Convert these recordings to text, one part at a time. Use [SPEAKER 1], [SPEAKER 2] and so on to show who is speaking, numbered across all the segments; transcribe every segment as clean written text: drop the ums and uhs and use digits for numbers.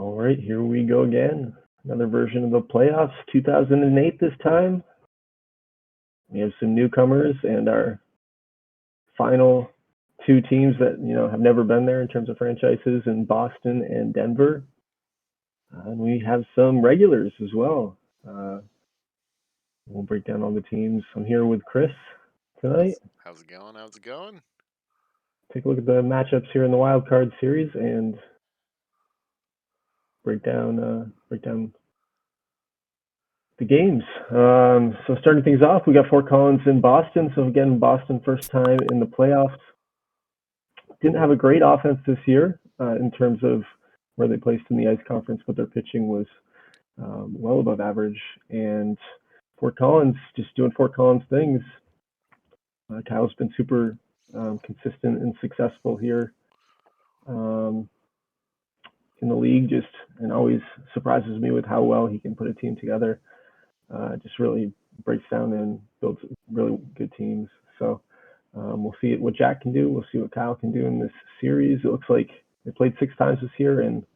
[SPEAKER 1] All right, here we go again. Another version of the playoffs, 2008 this time. We have some newcomers and our final two teams that have never been there in terms of franchises in Boston and Denver. And we have some regulars as well. We'll break down all the teams. I'm here with Chris tonight.
[SPEAKER 2] How's it going? How's it going?
[SPEAKER 1] Take a look at the matchups here in the wild card series and break down the games. So starting things off, we got Fort Collins in Boston. So again, Boston first time in the playoffs. Didn't have a great offense this year in terms of where they placed in the ice conference, but their pitching was well above average. And Fort Collins just doing Fort Collins things. Kyle's been super consistent and successful here in the league, and always surprises me with how well he can put a team together. Just really breaks down and builds really good teams. So we'll see what Jack can do. We'll see what Kyle can do in this series. It looks like they played 6 times this year, and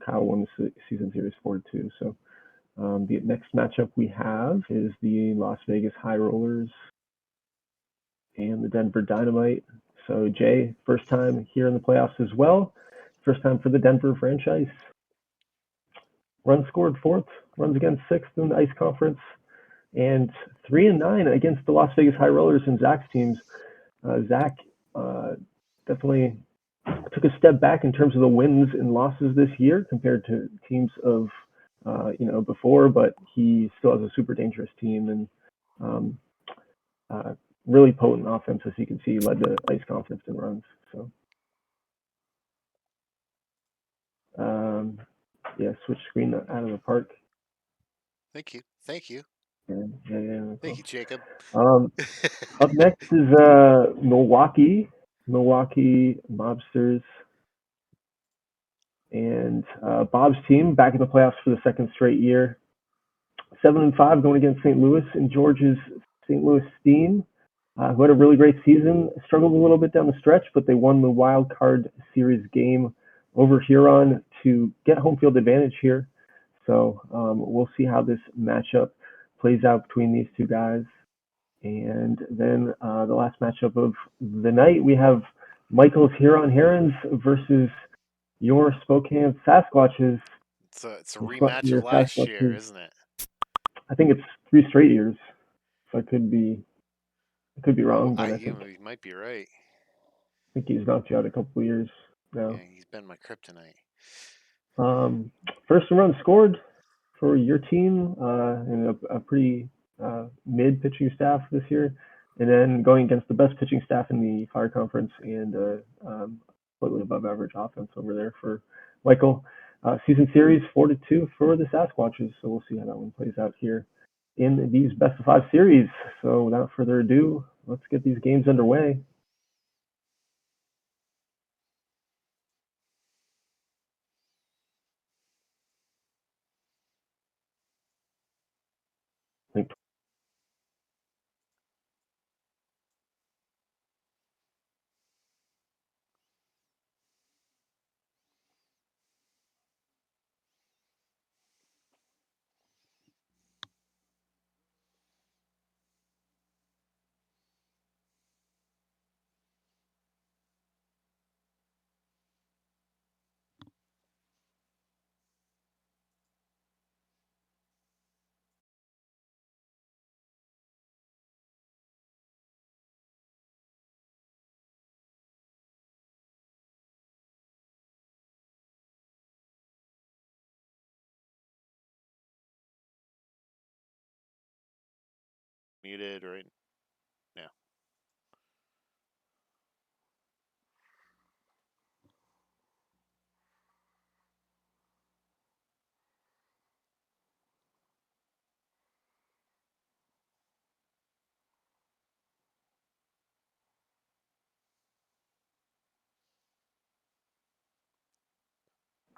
[SPEAKER 1] Kyle won the season series 4-2. So the next matchup we have is the Las Vegas High Rollers and the Denver Dynamite. So Jay, first time here in the playoffs as well. First time for the Denver franchise. Runs scored 4th, runs against 6th in the ice conference, and 3-9 against the Las Vegas High Rollers and Zach's teams. Zach definitely took a step back in terms of the wins and losses this year compared to teams of before, but he still has a super dangerous team and really potent offense, as you can see, led the ice conference in runs. So switch screen out of the park.
[SPEAKER 2] Thank you. Thank you.
[SPEAKER 1] Yeah.
[SPEAKER 2] Thank you, Jacob.
[SPEAKER 1] Up next is Milwaukee Mobsters, and Bob's team back in the playoffs for the second straight year. 7-5 going against St. Louis and George's St. Louis Steam, who had a really great season. Struggled a little bit down the stretch, but they won the wild card series game over Huron to get home field advantage here. So we'll see how this matchup plays out between these two guys. And then the last matchup of the night, we have Michael's Huron Herons versus your Spokane Sasquatches.
[SPEAKER 2] It's a rematch of last year, isn't it?
[SPEAKER 1] I think it's 3 straight years. So I could be wrong, but
[SPEAKER 2] you might be right.
[SPEAKER 1] I think he's knocked you out a couple of years now.
[SPEAKER 2] Yeah, he's been my kryptonite.
[SPEAKER 1] First run scored for your team in a pretty mid pitching staff this year, and then going against the best pitching staff in the Fire Conference and slightly above average offense over there for Michael. Season series 4-2 for the Sasquatches, so we'll see how that one plays out here in these best of 5 series. So without further ado, let's get these games underway.
[SPEAKER 2] Muted right now.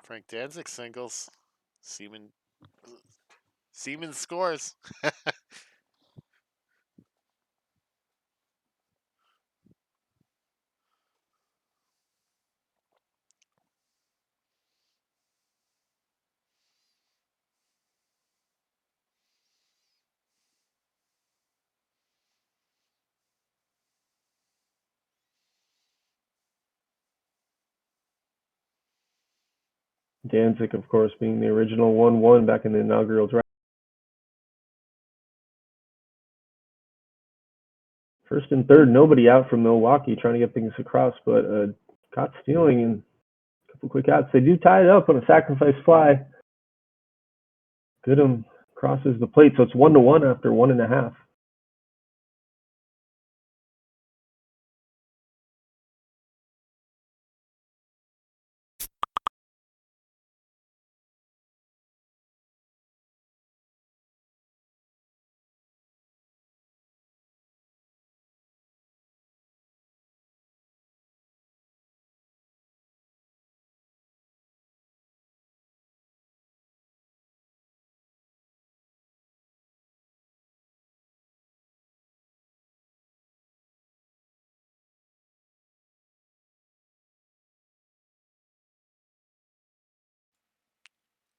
[SPEAKER 2] Frank Danzig singles. Seaman scores.
[SPEAKER 1] Danzig, of course, being the original 1-1 back in the inaugural draft. First and third, nobody out from Milwaukee trying to get things across, but caught stealing and a couple quick outs. They do tie it up on a sacrifice fly. Goodham crosses the plate, so it's 1-1 after 1.5.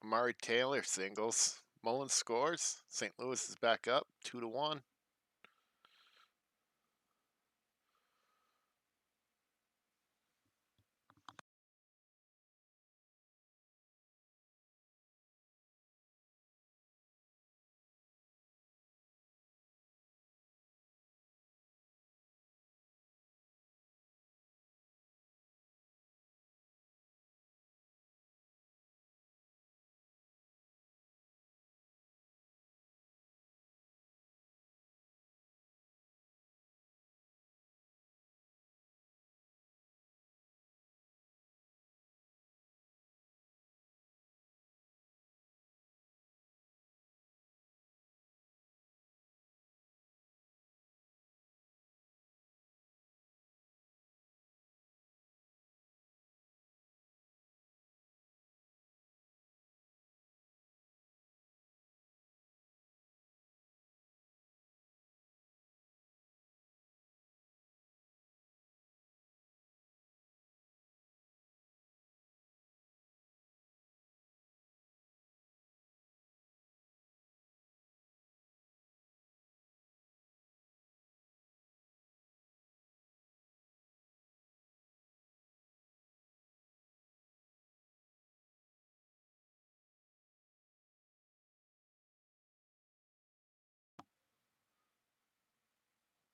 [SPEAKER 2] Amari Taylor singles. Mullins scores. St. Louis is back up 2-1.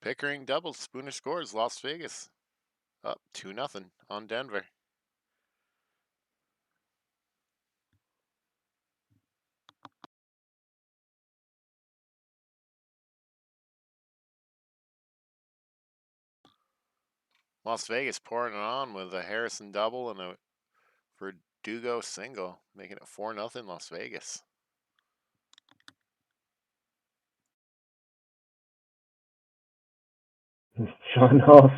[SPEAKER 2] Pickering doubles. Spooner scores. Las Vegas up 2-0 on Denver. Las Vegas pouring it on with a Harrison double and a Verdugo single, making it 4-0 Las Vegas.
[SPEAKER 1] Sean Hall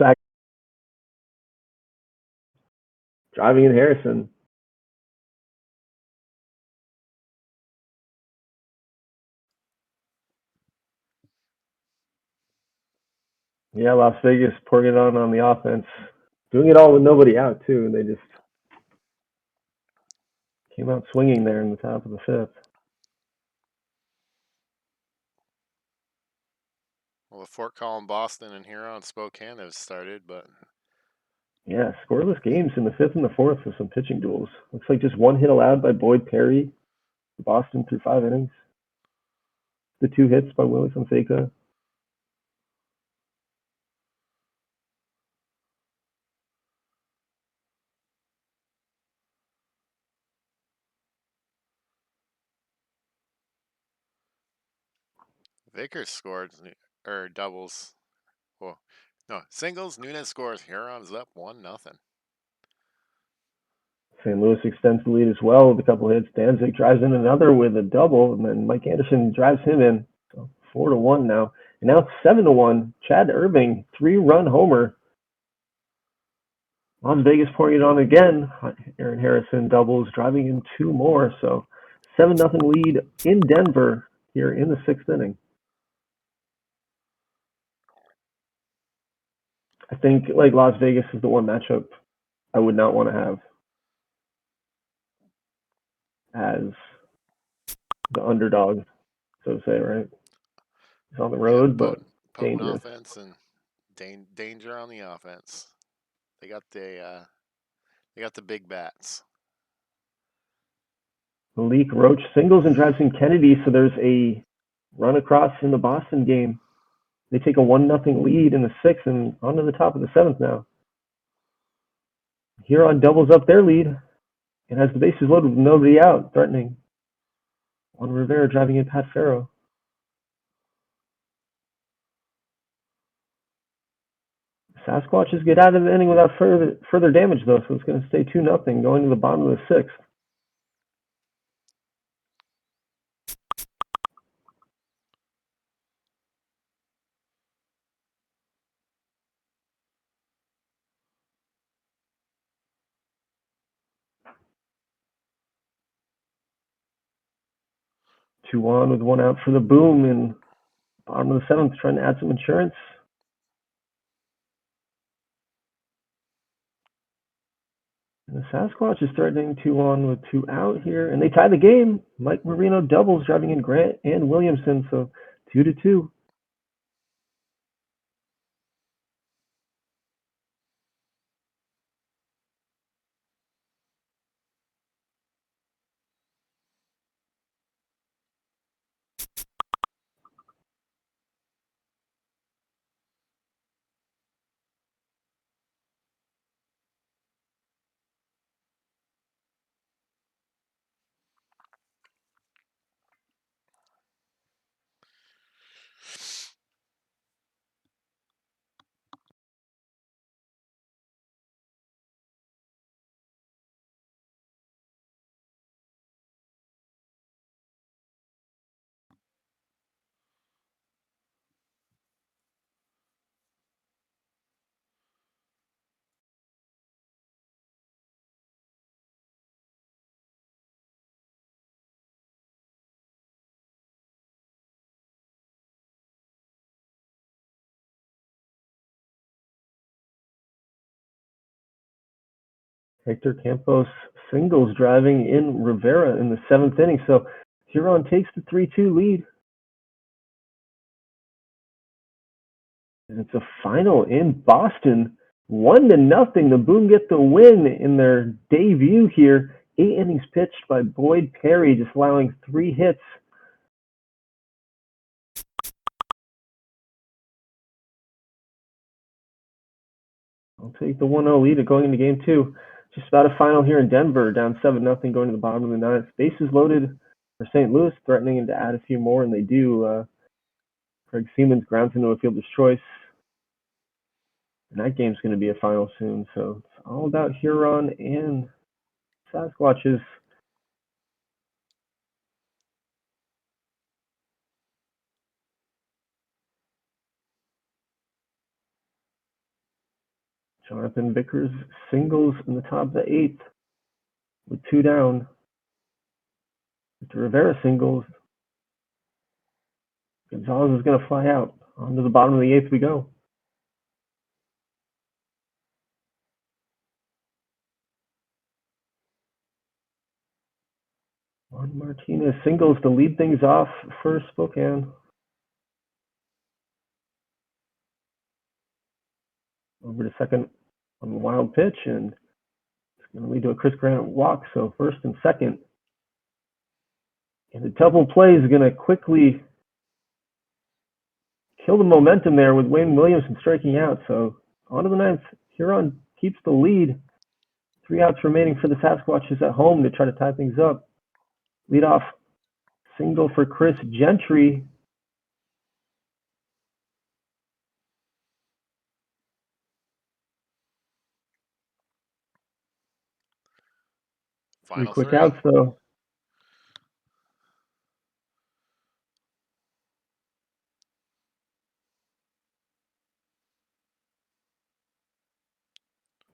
[SPEAKER 1] driving in Harrison. Yeah, Las Vegas pouring it on the offense. Doing it all with nobody out, too. And they just came out swinging there in the top of the fifth.
[SPEAKER 2] Well, the Fort Collin, Boston, and Huron, Spokane have started, but
[SPEAKER 1] yeah, scoreless games in the fifth and the fourth with some pitching duels. Looks like just one hit allowed by Boyd Perry, Boston through 5 innings. The 2 hits by Willie Fonseca.
[SPEAKER 2] Vickers scored or doubles. Well, no, singles. Nunez scores. Huron's up 1-0.
[SPEAKER 1] St. Louis extends the lead as well with a couple hits. Danzig drives in another with a double, and then Mike Anderson drives him in. So 4-1 now. And now it's 7-1. Chad Irving, 3-run homer. Las Vegas pouring it on again. Aaron Harrison doubles, driving in 2 more. So 7-0 lead in Denver here in the 6th inning. I think like Las Vegas is the one matchup I would not want to have as the underdog, so to say, right? It's on the
[SPEAKER 2] Yeah,
[SPEAKER 1] road, but
[SPEAKER 2] potent
[SPEAKER 1] dangerous.
[SPEAKER 2] offense and danger on the offense. They got the big bats.
[SPEAKER 1] Malik Roach singles and drives in Kennedy, so there's a run across in the Boston game. They take a 1-0 lead in the sixth and onto the top of the seventh now. Huron doubles up their lead and has the bases loaded with nobody out, threatening. Juan Rivera driving in Pat Farrow. Sasquatches get out of the inning without further damage, though, so it's going to stay 2-0 going to the bottom of the sixth. Two on with one out for the Boom, and bottom of the seventh trying to add some insurance. And the Sasquatch is threatening 2-on with 2 out here, and they tie the game. Mike Marino doubles, driving in Grant and Williamson, so 2-2. Hector Campos singles, driving in Rivera in the seventh inning, so Huron takes the 3-2 lead. And it's a final in Boston, 1-0. The Boom get the win in their debut here. 8 innings pitched by Boyd Perry, just allowing 3 hits. I'll take the 1-0 lead going into game 2. Just about a final here in Denver, down 7-0 going to the bottom of the ninth. Bases loaded for St. Louis, threatening to add a few more, and they do. Craig Siemens grounds into a fielder's choice. And that game's going to be a final soon, so it's all about Huron and Sasquatches. Jonathan Vickers singles in the top of the 8th with 2 down. Mr. Rivera singles. Gonzalez is going to fly out. Onto the bottom of the 8th we go. Juan Martinez singles to lead things off for Spokane. Over to second on the wild pitch, and it's going to lead to a Chris Grant walk, so first and second. And the double play is going to quickly kill the momentum there with Wayne Williamson striking out. So on to the ninth. Huron keeps the lead. 3 outs remaining for the Sasquatches at home to try to tie things up. Leadoff single for Chris Gentry.
[SPEAKER 2] Final
[SPEAKER 1] 3 quick
[SPEAKER 2] three.
[SPEAKER 1] outs, though.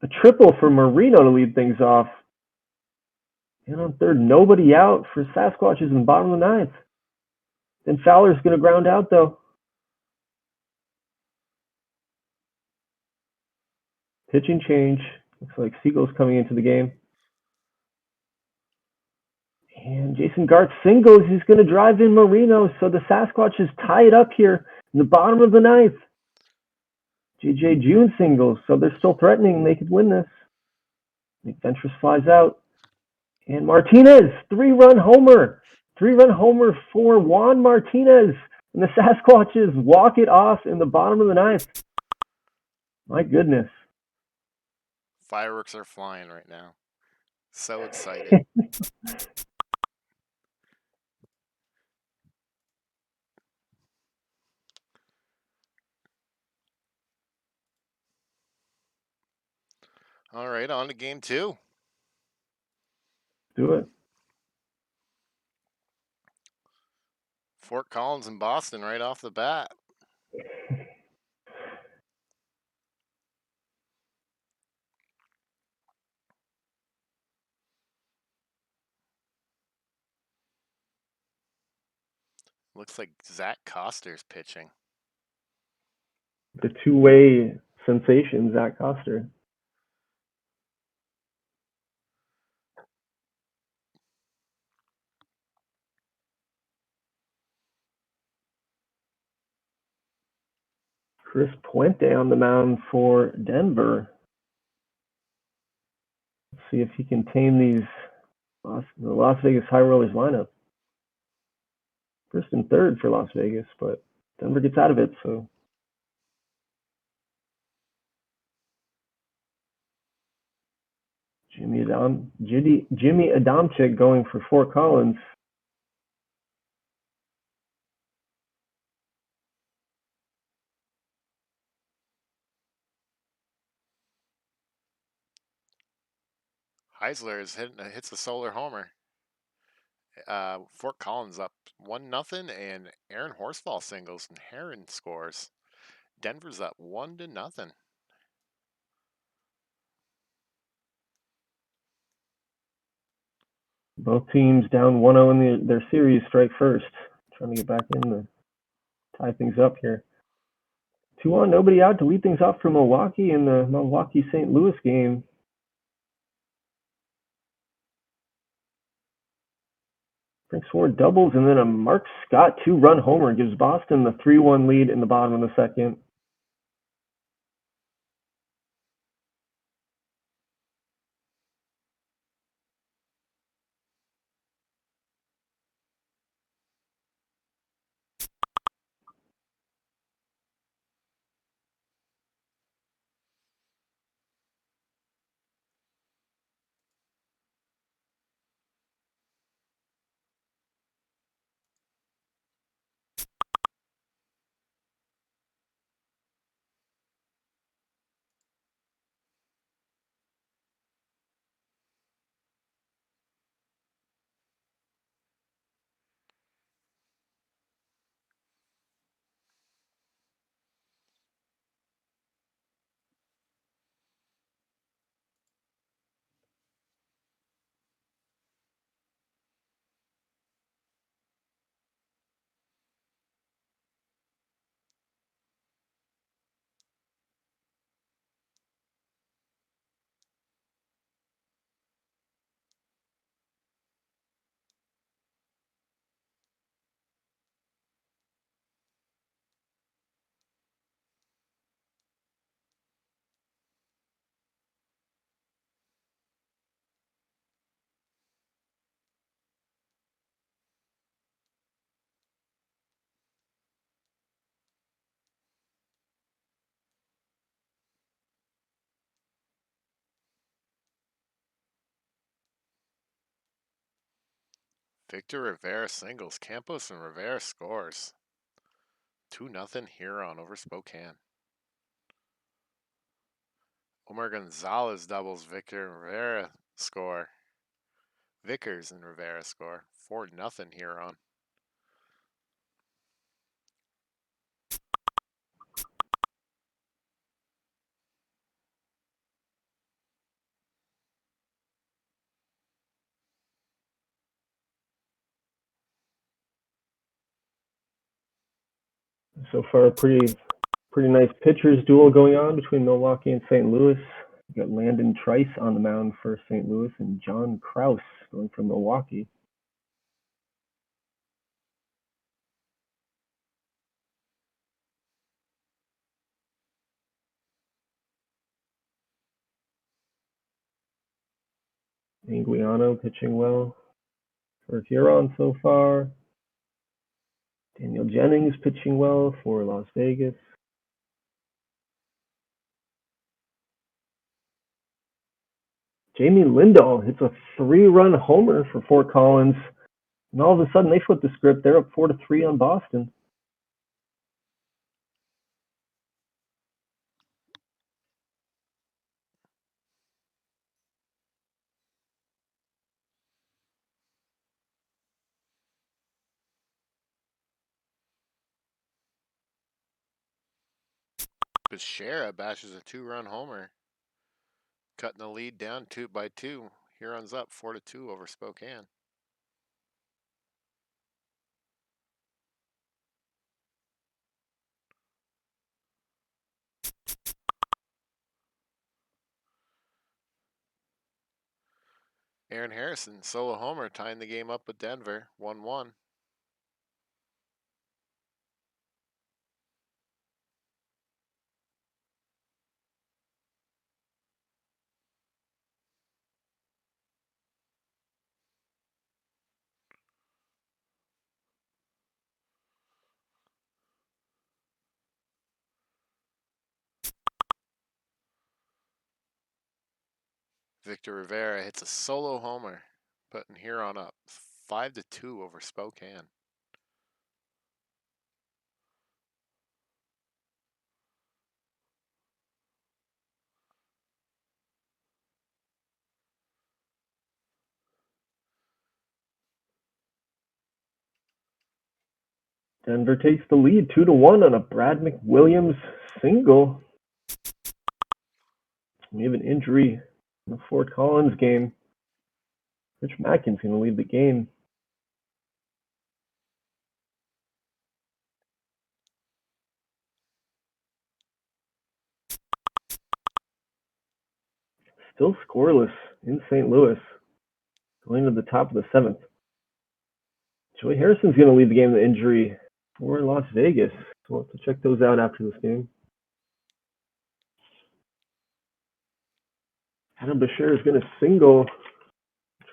[SPEAKER 1] A triple for Marino to lead things off. And on third, nobody out for Sasquatches in the bottom of the ninth. Then Fowler's going to ground out, though. Pitching change. Looks like Siegel's coming into the game. And Jason Garth singles. He's going to drive in Marino, so the Sasquatches tie it up here in the bottom of the ninth. J.J. June singles, so they're still threatening they could win this. Nick Ventris flies out. And Martinez, 3-run homer. 3-run homer for Juan Martinez. And the Sasquatches walk it off in the bottom of the ninth. My goodness.
[SPEAKER 2] Fireworks are flying right now. So excited. All right, on to game 2.
[SPEAKER 1] Do it.
[SPEAKER 2] Fort Collins and Boston right off the bat. Looks like Zach Coster's pitching.
[SPEAKER 1] The two-way sensation, Zach Coster. Chris Puente on the mound for Denver. Let's see if he can tame the Las Vegas High Rollers lineup. First and third for Las Vegas, but Denver gets out of it, so Jimmy Adamczyk going for Fort Collins.
[SPEAKER 2] Heisler hits a solar homer. Fort Collins up 1-0, and Aaron Horsfall singles and Heron scores. Denver's up 1-0.
[SPEAKER 1] Both teams down 1-0 in their series, strike first. Trying to get back in to tie things up here. 2-1, nobody out to lead things off for Milwaukee in the Milwaukee-St. Louis game. Frank Sword doubles, and then a Mark Scott 2-run homer gives Boston the 3-1 lead in the bottom of the second.
[SPEAKER 2] Victor Rivera singles. Campos and Rivera scores. 2-0 Huron over Spokane. Omar Gonzalez doubles. Victor and Rivera score. Vickers and Rivera score. 4-0 Huron.
[SPEAKER 1] So far, a pretty nice pitchers duel going on between Milwaukee and St. Louis. We got Landon Trice on the mound for St. Louis and John Krause going for Milwaukee. Anguiano pitching well for Huron so far. Daniel Jennings pitching well for Las Vegas. Jamie Lindahl hits a 3-run homer for Fort Collins, and all of a sudden they flip the script. They're up 4-3 on Boston.
[SPEAKER 2] Bashara bashes a 2-run homer, cutting the lead down 2-2. Huron's up 4-2 over Spokane. Aaron Harrison, solo homer, tying the game up with Denver, 1-1. Victor Rivera hits a solo homer, putting Huron up 5-2 over Spokane.
[SPEAKER 1] Denver takes the lead 2-1 on a Brad McWilliams single. We have an injury in the Fort Collins game. Rich Mackin's going to lead the game. Still scoreless in St. Louis, going to the top of the 7th. Joey Harrison's going to lead the game with injury for Las Vegas. So we'll have to check those out after this game. Adam Bashir is going to single,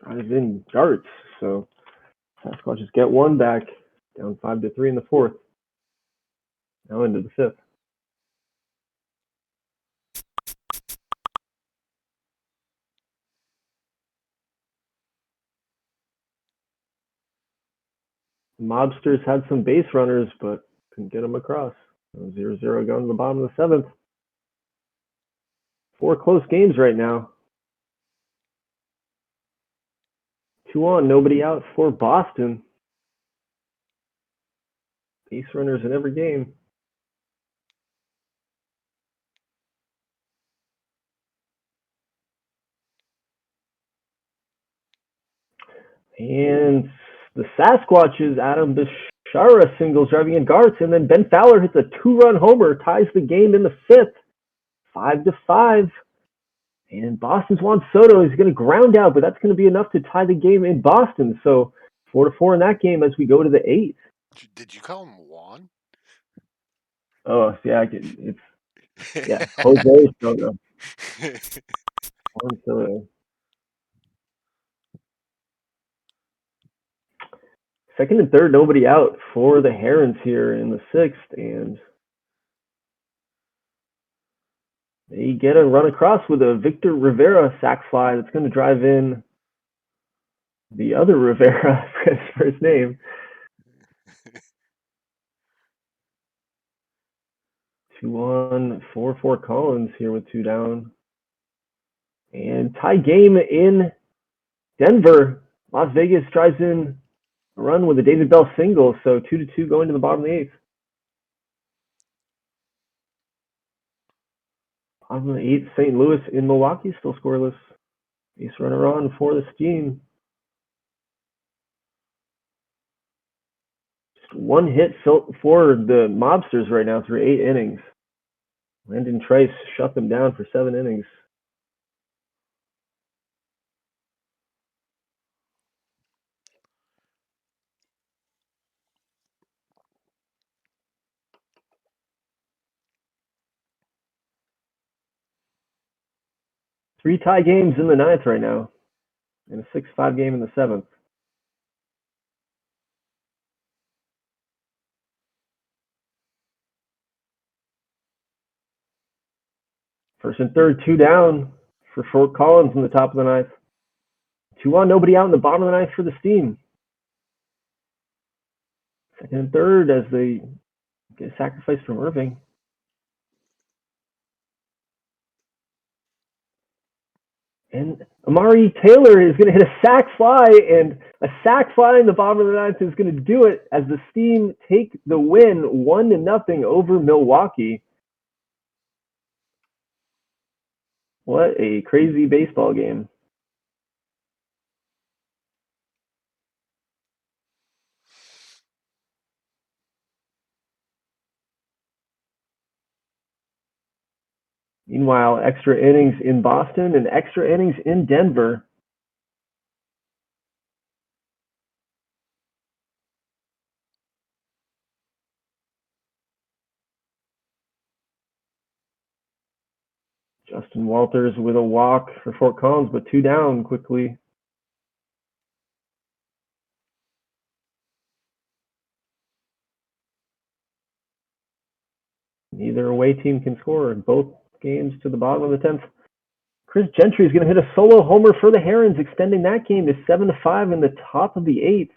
[SPEAKER 1] drive in darts. So Sasquatches get one back, down 5-3 in the 4th. Now into the 5th. The Mobsters had some base runners, but couldn't get them across. 0-0 going to the bottom of the 7th. 4 close games right now. 2 on, nobody out for Boston. Base runners in every game. And the Sasquatches, Adam Bishara singles driving in Garts, and then Ben Fowler hits a 2-run homer, ties the game in the 5th, 5-5. And Boston's Juan Soto is going to ground out, but that's going to be enough to tie the game in Boston. So 4-4 in that game as we go to the 8th.
[SPEAKER 2] Did you call him Juan?
[SPEAKER 1] Oh, yeah, Jose Soto. Juan Soto. Second and third, nobody out for the Herons here in the 6th, and they get a run across with a Victor Rivera sac fly that's going to drive in the other Rivera, his first name. 2-1 for Collins here with 2 down. And tie game in Denver. Las Vegas drives in a run with a David Bell single, so 2-2 going to the bottom of the 8th. Bottom of the 8th, St. Louis in Milwaukee, still scoreless. Base runner on for the Steam. Just 1 hit for the Mobsters right now through 8 innings. Landon Trice shut them down for 7 innings. Three tie games in the 9th right now. in a 6-5 game in the 7th. First and third, 2 down for Fort Collins in the top of the 9th. 2 on, nobody out in the bottom of the 9th for the Steam. Second and third as they get a sacrifice from Irving. And Amari Taylor is going to hit a sac fly, and a sac fly in the bottom of the 9th is going to do it as the Steam take the win 1-0 over Milwaukee. What a crazy baseball game. Meanwhile, extra innings in Boston and extra innings in Denver. Justin Walters with a walk for Fort Collins, but 2 down quickly. Neither away team can score in both games to the bottom of the 10th. Chris Gentry is going to hit a solo homer for the Herons, extending that game to 7-5 in the top of the 8th.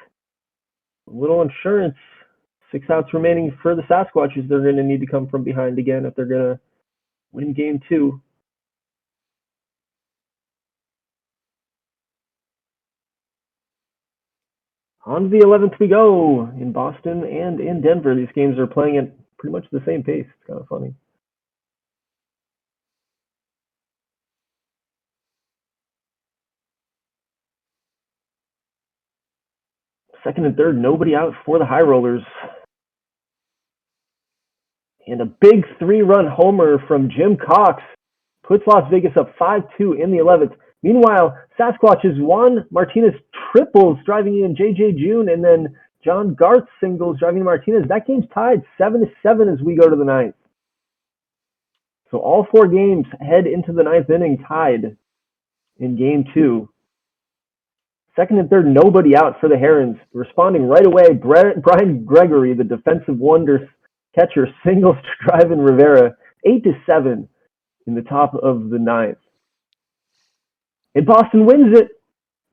[SPEAKER 1] A little insurance. 6 outs remaining for the Sasquatches. They're going to need to come from behind again if they're going to win game 2. On to the 11th we go in Boston and in Denver. These games are playing at pretty much the same pace. It's kind of funny. Second and third, nobody out for the High Rollers. And a big 3-run homer from Jim Cox puts Las Vegas up 5-2 in the 11th. Meanwhile, Sasquatches, Juan Martinez triples driving in J.J. June, and then John Garth singles driving in Martinez. That game's tied 7-7 as we go to the 9th. So all 4 games head into the 9th inning tied in game 2. Second and third, nobody out for the Herons. Responding right away, Brian Gregory, the defensive wonder catcher, singles to drive in Rivera, 8-7 in the top of the 9th. And Boston wins it.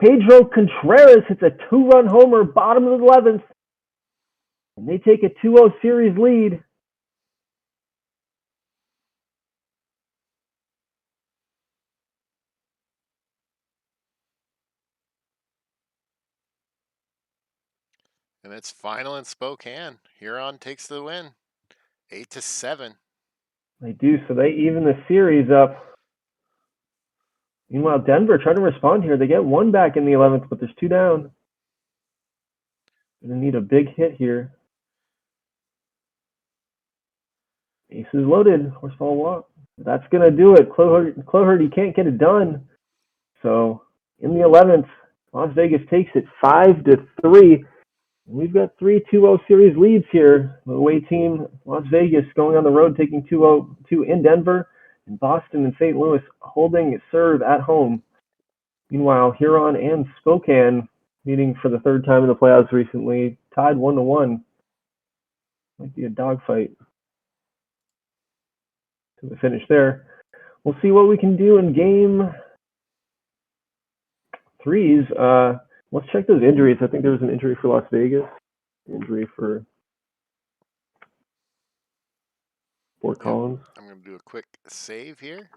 [SPEAKER 1] Pedro Contreras hits a 2-run homer, bottom of the 11th. And they take a 2-0 series lead.
[SPEAKER 2] And it's final in Spokane. Huron takes the win, 8-7.
[SPEAKER 1] They do, so they even the series up. Meanwhile, Denver trying to respond here. They get 1 back in the 11th, but there's 2 down. Gonna need a big hit here. Bases loaded, horsefall walk. That's gonna do it. Cloherty can't get it done. So in the 11th, Las Vegas takes it 5-3. We've got 3 2-0 series leads here. The away team, Las Vegas, going on the road, taking 2-0 in Denver, and Boston and St. Louis holding serve at home. Meanwhile, Huron and Spokane, meeting for the 3rd time in the playoffs recently, tied 1-1. Might be a dogfight to the finish there. We'll see what we can do in game 3s. Let's check those injuries. I think there was an injury for Las Vegas, injury for Fort Collins.
[SPEAKER 2] I'm going to do a quick save here.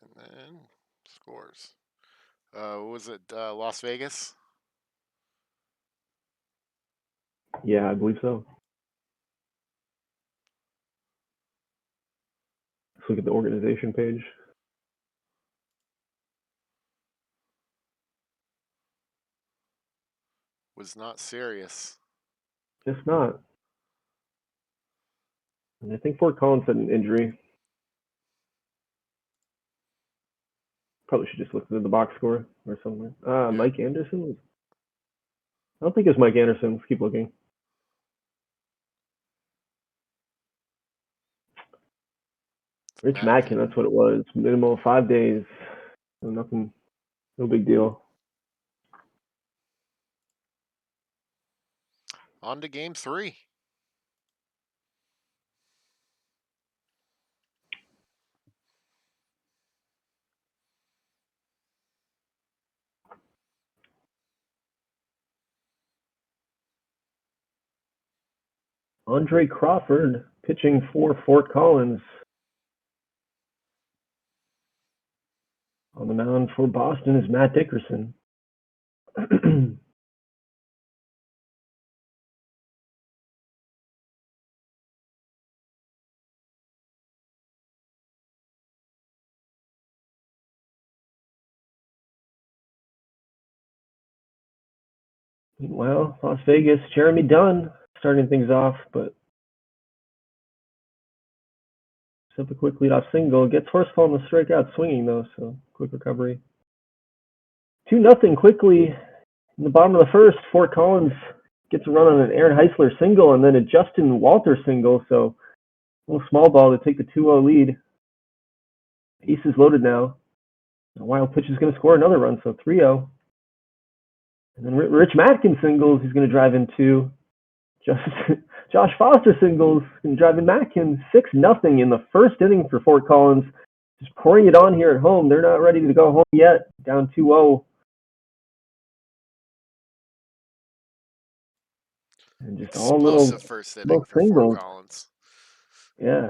[SPEAKER 2] And then scores. Was it Las Vegas?
[SPEAKER 1] Yeah, I believe so. Let's look at the organization page.
[SPEAKER 2] Was not serious.
[SPEAKER 1] Just not. And I think Fort Collins had an injury. Probably should just look at the box score or somewhere. Mike Anderson was. I don't think it's Mike Anderson. Let's keep looking. Rich Matkin, that's what it was. Minimum of 5 days. So nothing, no big deal.
[SPEAKER 2] On to game 3.
[SPEAKER 1] Andre Crawford pitching for Fort Collins. On the mound for Boston is Matt Dickerson. Meanwhile, Las Vegas, Jeremy Dunn starting things off, but up a quick leadoff single. Gets Horsfall on the strikeout swinging, though, so quick recovery. 2-0 quickly in the bottom of the first. Fort Collins gets a run on an Aaron Heisler single and then a Justin Walter single, so a little small ball to take the 2-0 lead. Aces loaded now. A wild pitch is going to score another run, so 3-0. And then Rich Matkin singles, he's going to drive in 2. Josh Foster singles and driving Matkin 6-0 in the first inning for Fort Collins. Just pouring it on here at home. They're not ready to go home yet. Down 2-0. And just all
[SPEAKER 2] Explosive first inning for
[SPEAKER 1] singles.
[SPEAKER 2] Fort Collins.
[SPEAKER 1] Yeah.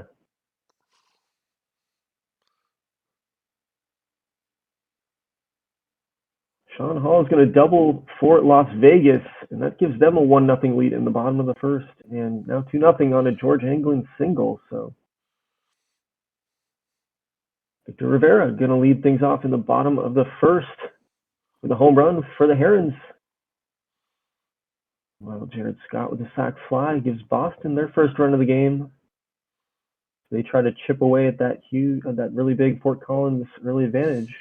[SPEAKER 1] Sean Hall is going to double for Las Vegas, and that gives them a 1-0 lead in the bottom of the first. And now 2-0 on a George Anglin single. So Victor Rivera going to lead things off in the bottom of the first with a home run for the Herons. Well, Jared Scott with a sac fly gives Boston their first run of the game. They try to chip away at that really big Fort Collins early advantage.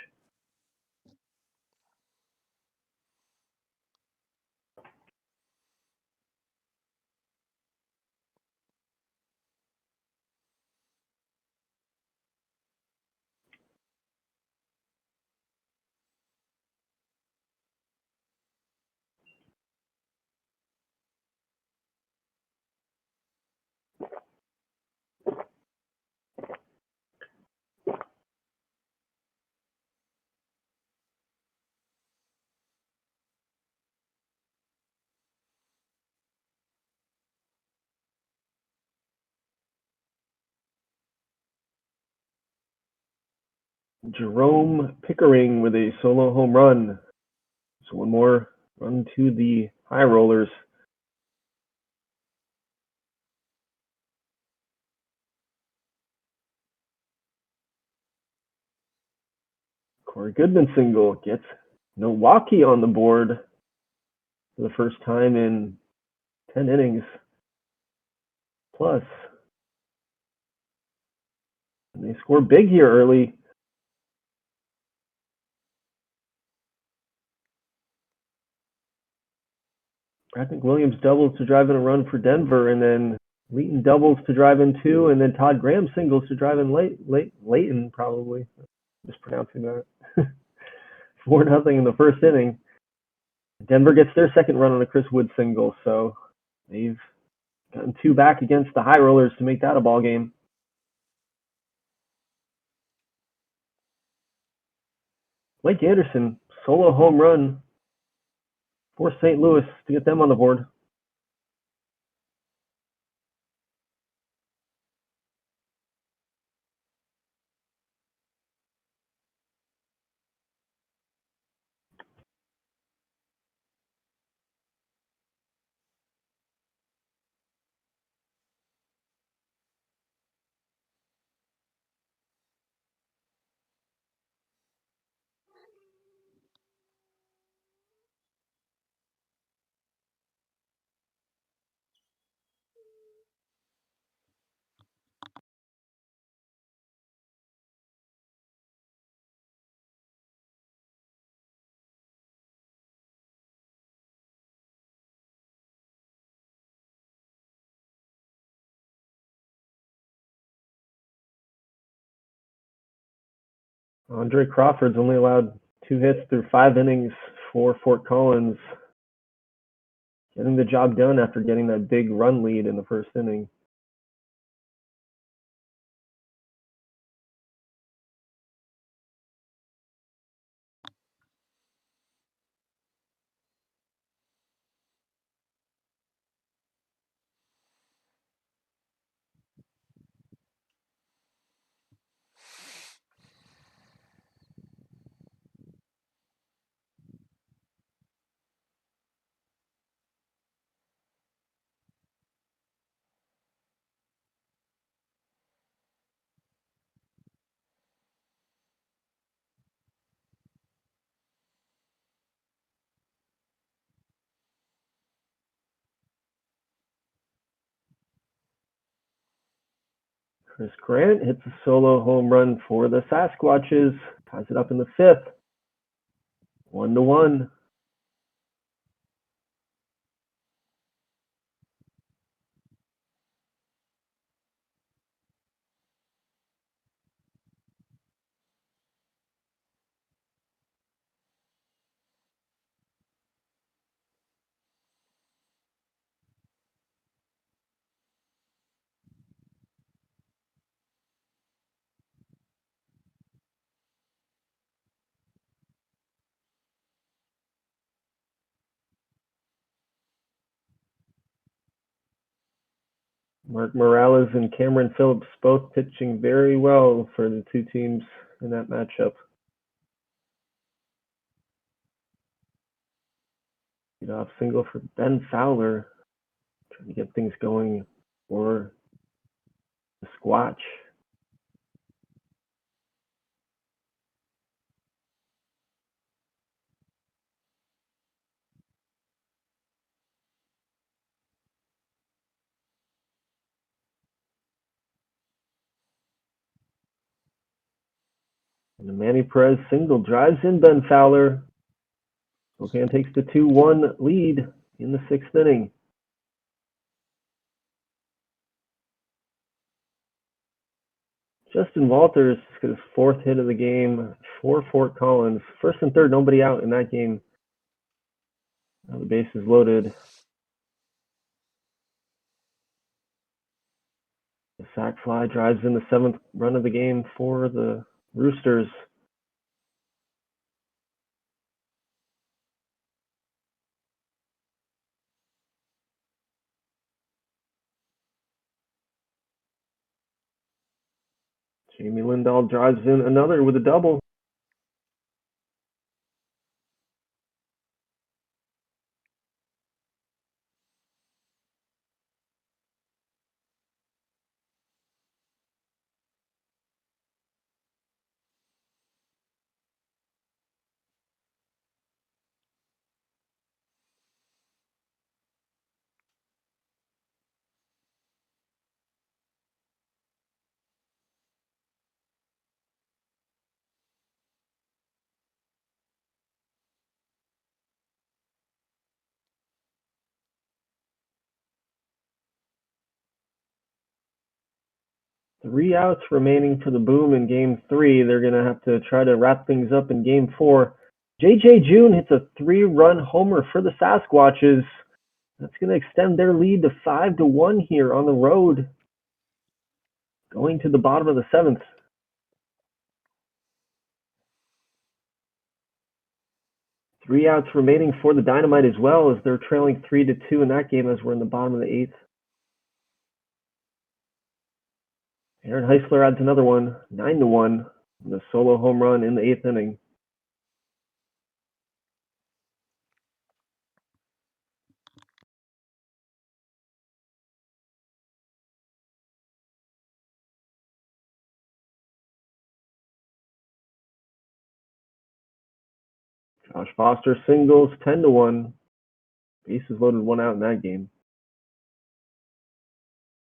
[SPEAKER 1] Jerome Pickering with a solo home run. So one more run to the High Rollers. Corey Goodman single gets Milwaukee on the board for the first time in 10 innings plus. And they score big here early. Bradnick Williams doubles to drive in a run for Denver, and then Leighton doubles to drive in 2, and then Todd Graham singles to drive in Leighton, probably. Mispronouncing that. 4-0 in the first inning. Denver gets their second run on a Chris Wood single, so they've gotten 2 back against the High Rollers to make that a ball game. Mike Anderson, solo home run for St. Louis to get them on the board. Andre Crawford's only allowed 2 hits through 5 innings for Fort Collins, getting the job done after getting that big run lead in the first inning. Chris Grant hits a solo home run for the Sasquatches, ties it up in the 5th, 1-1. Mark Morales and Cameron Phillips both pitching very well for the two teams in that matchup. Leadoff single for Ben Fowler, trying to get things going for the Squatch. And the Manny Perez single drives in Ben Fowler. Spokane takes the 2-1 lead in the 6th inning. Justin Walters got his 4th hit of the game for Fort Collins. First and third, nobody out in that game. Now the base is loaded. The sac fly drives in the 7th run of the game for the Roosters. Jamie Lindahl drives in another with a double. Three outs remaining for the Boom in Game 3. They're going to have to try to wrap things up in Game 4. J.J. June hits a 3-run homer for the Sasquatches. That's going to extend their lead to 5-1 here on the road, going to the bottom of the 7th. Three outs remaining for the Dynamite as well, as they're trailing 3-2 in that game as we're in the bottom of the 8th. Aaron Heisler adds another one, 9-1, with a solo home run in the 8th inning. Josh Foster singles, 10-1. Bases loaded, 1 out in that game.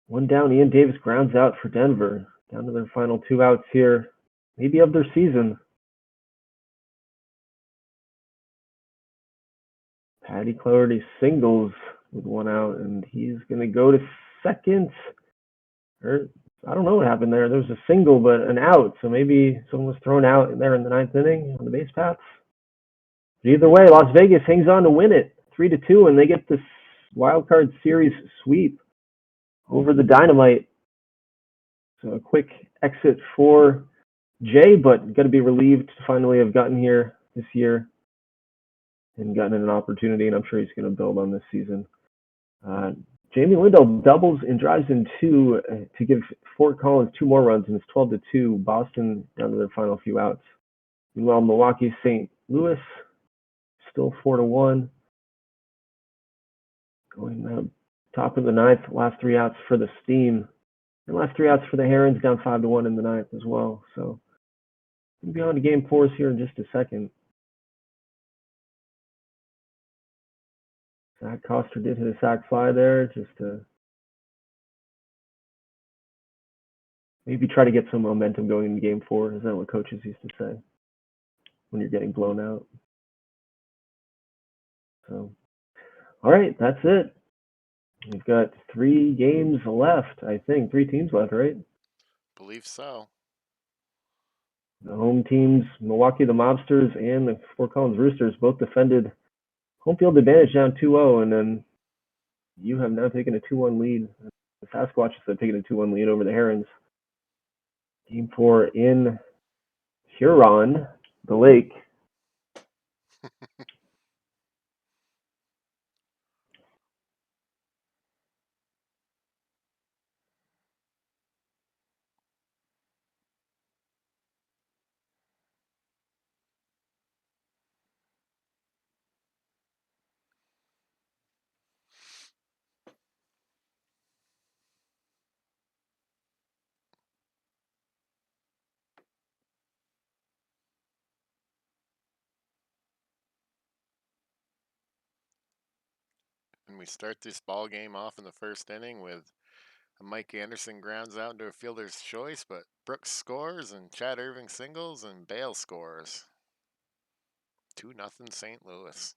[SPEAKER 1] One down, Ian Davis grounds out for Denver. Down to their final 2 outs here, maybe of their season. Patty Clarity singles with 1 out, and he's going to go to second. Or I don't know what happened there. There was a single, but an out. So maybe someone was thrown out there in the ninth inning on the base paths. But either way, Las Vegas hangs on to win it 3-2, and they get this wild card series sweep over the Dynamite. So a quick exit for Jay, but got to be relieved to finally have gotten here this year and gotten an opportunity, and I'm sure he's going to build on this season. Jamie Lindell doubles and drives in two to give Fort Collins two more runs, and it's 12-2. Boston down to their final few outs. Meanwhile, Milwaukee St. Louis still 4-1. Going top of the ninth, last three outs for the Steam, and last three outs for the Herons, down 5-1 in the ninth as well. So we'll be on to game fours here in just a second. Zach Coster did hit a sac fly there just to maybe try to get some momentum going in game four. Is that what coaches used to say when you're getting blown out? So, all right, that's it. We've got 3 games left, I think. 3 teams left, right?
[SPEAKER 2] Believe so.
[SPEAKER 1] The home teams, Milwaukee the Mobsters and the Fort Collins Roosters, both defended home field advantage down 2-0, and then you have now taken a 2-1 lead. The Sasquatches have taken a 2-1 lead over the Herons. Game 4 in Huron, the lake.
[SPEAKER 2] And we start this ball game off in the first inning with Mike Anderson grounds out into a fielder's choice, but Brooks scores and Chad Irving singles and Bale scores. 2-0 St. Louis.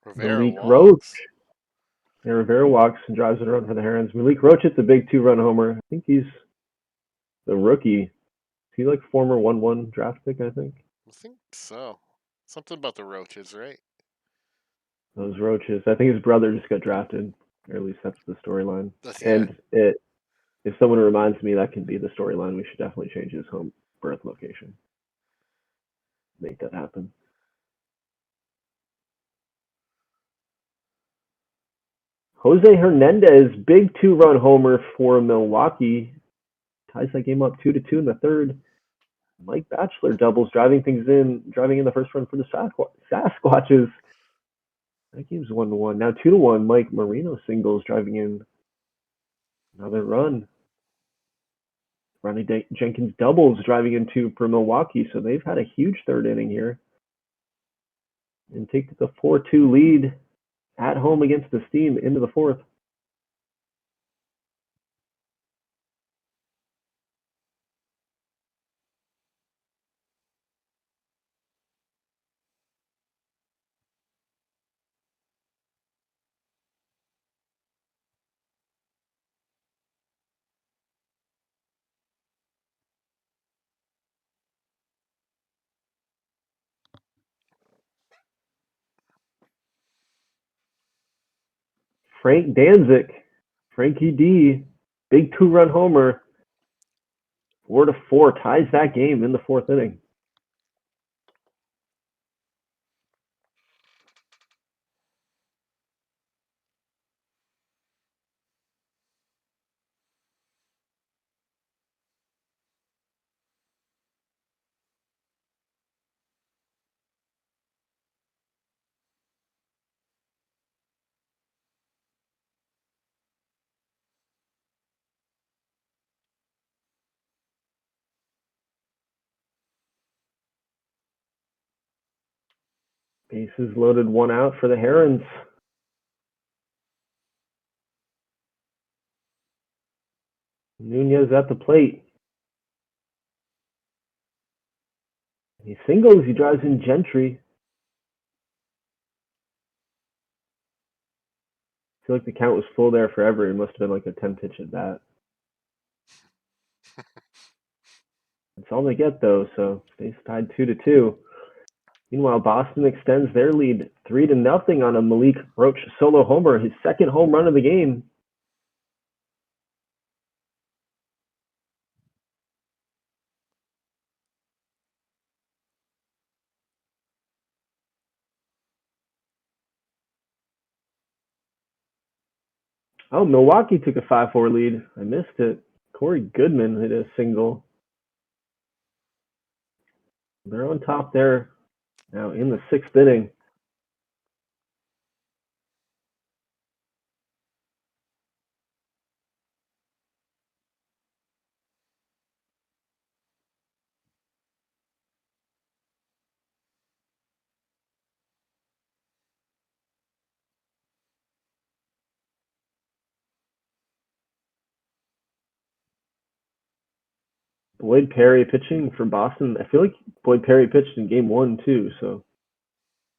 [SPEAKER 2] Rivera
[SPEAKER 1] Malik Roach.
[SPEAKER 2] walks.
[SPEAKER 1] And Rivera walks and drives it around for the Herons. Malik Roach hits a big 2-run homer. I think he's the rookie. Is he like former 1-1 draft pick, I think?
[SPEAKER 2] I think so. Something about the Roaches, right?
[SPEAKER 1] Those Roaches. I think his brother just got drafted, or at least that's the storyline.
[SPEAKER 2] Yeah.
[SPEAKER 1] And if someone reminds me that can be the storyline, we should definitely change his home birth location. Make that happen. Jose Hernandez, big 2-run homer for Milwaukee. Ties that game up 2-2 in the third. Mike Batchelor doubles, driving in the first run for the Sasquatches. That game's 1-1. Now 2-1. Mike Marino singles, driving in another run Ronnie Jenkins doubles driving in two for Milwaukee, so they've had a huge third inning here and take the 4-2 lead at home against the Steam into the fourth. Frank Danzik, Frankie D, big 2-run homer, 4-4 ties that game in the fourth inning. Bases loaded, 1 out for the Herons. Nunez at the plate. He singles, he drives in Gentry. I feel like the count was full there forever. It must have been like a 10-pitch at bat. That's all they get though, so stays tied 2-2. Meanwhile, Boston extends their lead 3-0 on a Malik Roach solo homer, his second home run of the game. Oh, Milwaukee took a 5-4 lead. I missed it. Corey Goodman hit a single. They're on top there now in the 6th inning. Boyd Perry pitching for Boston. I feel like Boyd Perry pitched in game 1 too, so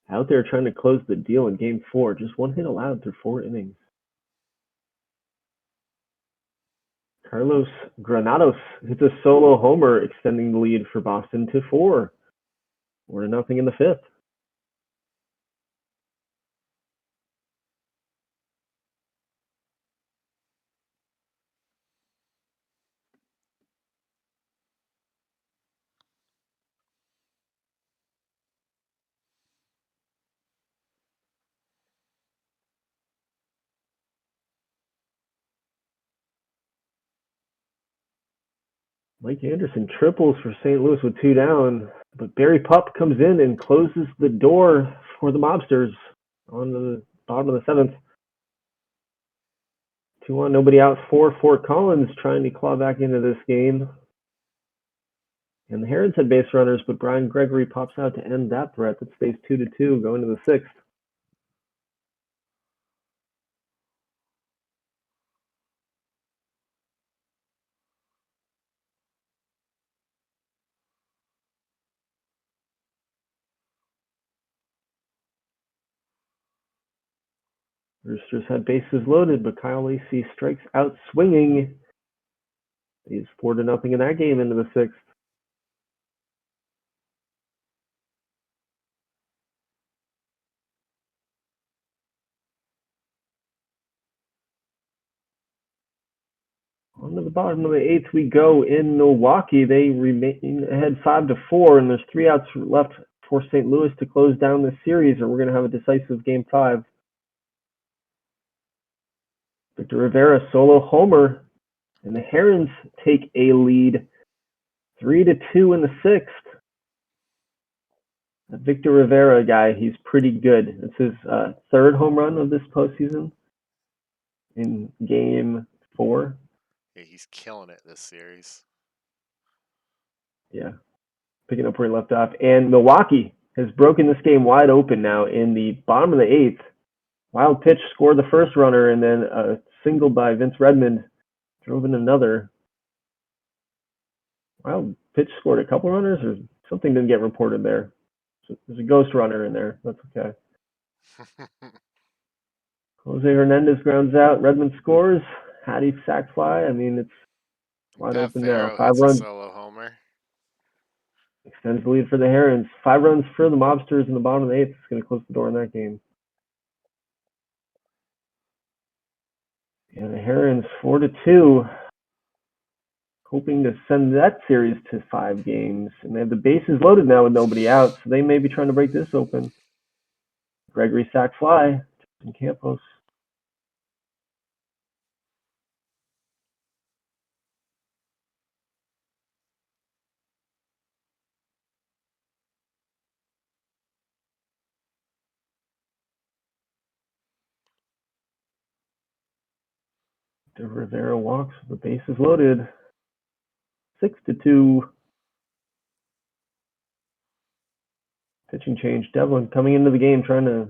[SPEAKER 1] out there trying to close the deal in game 4. Just 1 hit allowed through 4 innings. Carlos Granados hits a solo homer, extending the lead for Boston to 4. 4-0 in the 5th. Mike Anderson triples for St. Louis with 2 down, but Barry Pupp comes in and closes the door for the Mobsters on the bottom of the 7th. 2-1, nobody out. 4-4 Collins trying to claw back into this game. And the Herons had base runners, but Brian Gregory pops out to end that threat. That stays 2-2 going to the 6th. Roosters had bases loaded, but Kyle Lacey strikes out swinging. He's 4-0 in that game into the 6th. On to the bottom of the 8th we go in Milwaukee. They remain ahead 5-4, and there's 3 outs left for St. Louis to close down the series, or we're going to have a decisive game 5. Victor Rivera solo homer, and the Herons take a lead 3-2 in the 6th. That Victor Rivera guy, he's pretty good. It's his 3rd home run of this postseason in game 4.
[SPEAKER 2] Yeah, he's killing it this series.
[SPEAKER 1] Yeah, picking up where he left off. And Milwaukee has broken this game wide open now in the bottom of the eighth. Wild pitch scored the first runner, and then a single by Vince Redmond drove in another. Wild pitch scored a couple runners, or something didn't get reported there. So there's a ghost runner in there. That's okay. Jose Hernandez grounds out. Redmond scores. Hattie sac fly. I mean, it's wide
[SPEAKER 2] Pat
[SPEAKER 1] open now.
[SPEAKER 2] Farrow
[SPEAKER 1] 5
[SPEAKER 2] hits a
[SPEAKER 1] runs.
[SPEAKER 2] solo homer.
[SPEAKER 1] Extends the lead for the Herons. 5 runs for the Mobsters in the bottom of the eighth. It's going to close the door in that game. And the Herons 4-2, hoping to send that series to 5 games. And they have the bases loaded now with nobody out, so they may be trying to break this open. Gregory sac fly. Justin Campos. De Rivera walks. The base is loaded. 6-2. Pitching change. Devlin coming into the game trying to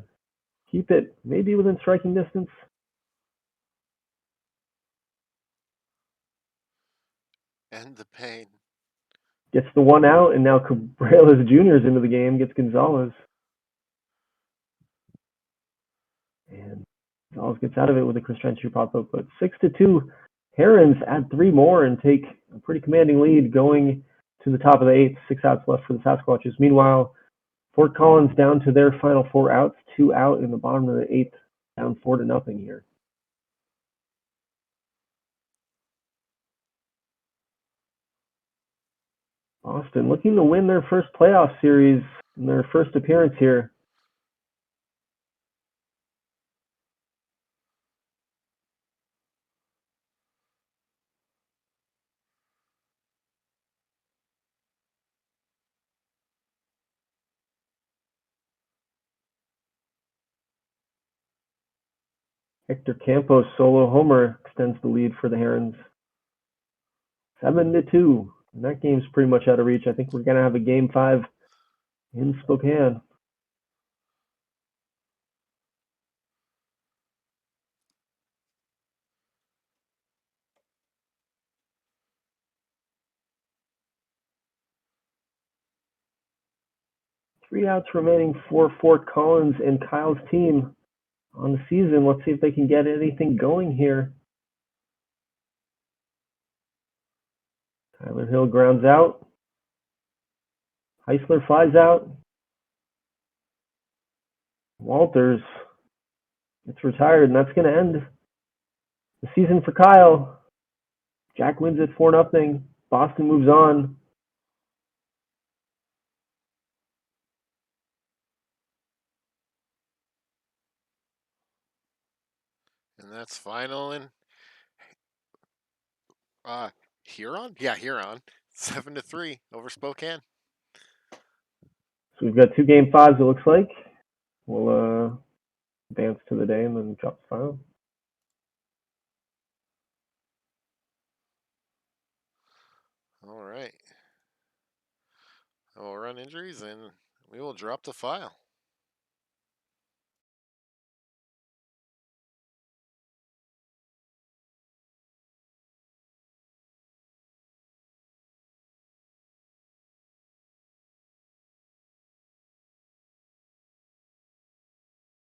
[SPEAKER 1] keep it maybe within striking distance.
[SPEAKER 2] And the pain.
[SPEAKER 1] Gets the 1 out, and now Cabrera's Jr. is into the game. Gets Gonzalez. And Gonzalez gets out of it with a Chris Trencher pop-up. But 6-2, Herons add 3 more and take a pretty commanding lead going to the top of the eighth. 6 outs left for the Sasquatches. Meanwhile, Fort Collins down to their final 4 outs. 2 out in the bottom of the eighth. Down 4-0 here. Boston looking to win their first playoff series in their first appearance here. Hector Campos solo homer extends the lead for the Herons. 7-2. And that game's pretty much out of reach. I think we're gonna have a game 5 in Spokane. Three outs remaining for Fort Collins and Kyle's team on the season. Let's see if they can get anything going here. Tyler Hill grounds out. Heisler flies out. Walters gets retired, and that's going to end the season for Kyle. Jack wins it 4-0. Boston moves on.
[SPEAKER 2] And that's final in Huron? Yeah, Huron. 7-3 over Spokane.
[SPEAKER 1] So we've got 2 game 5s, it looks like. We'll advance to the day and then drop the final.
[SPEAKER 2] All right. We'll run injuries and we will drop the file.